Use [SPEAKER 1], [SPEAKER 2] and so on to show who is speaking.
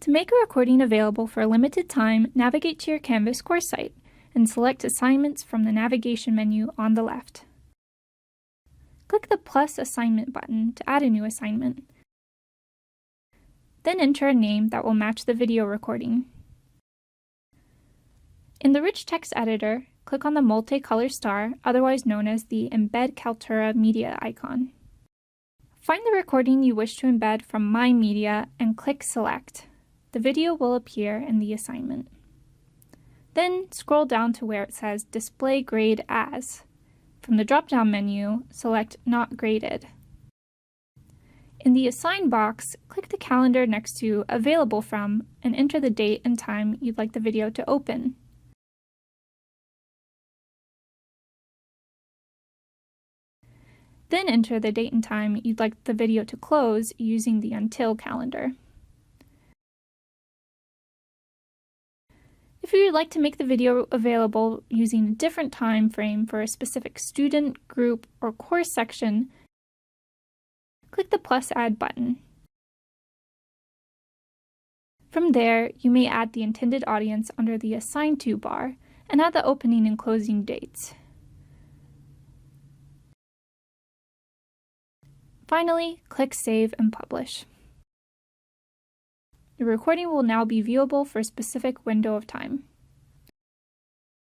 [SPEAKER 1] To make a recording available for a limited time, navigate to your Canvas course site and select Assignments from the navigation menu on the left. Click the plus assignment button to add a new assignment. Then enter a name that will match the video recording. In the Rich Text Editor, click on the multicolor star, otherwise known as the Embed Kaltura Media icon. Find the recording you wish to embed from My Media and click Select. The video will appear in the assignment. Then scroll down to where it says Display Grade As. From the drop-down menu, select Not Graded. In the Assign box, click the calendar next to Available From and enter the date and time you'd like the video to open. Then enter the date and time you'd like the video to close using the Until calendar. If you would like to make the video available using a different time frame for a specific student, group, or course section, click the plus Add button. From there, you may add the intended audience under the Assign To bar and add the opening and closing dates. Finally, click Save and Publish. The recording will now be viewable for a specific window of time.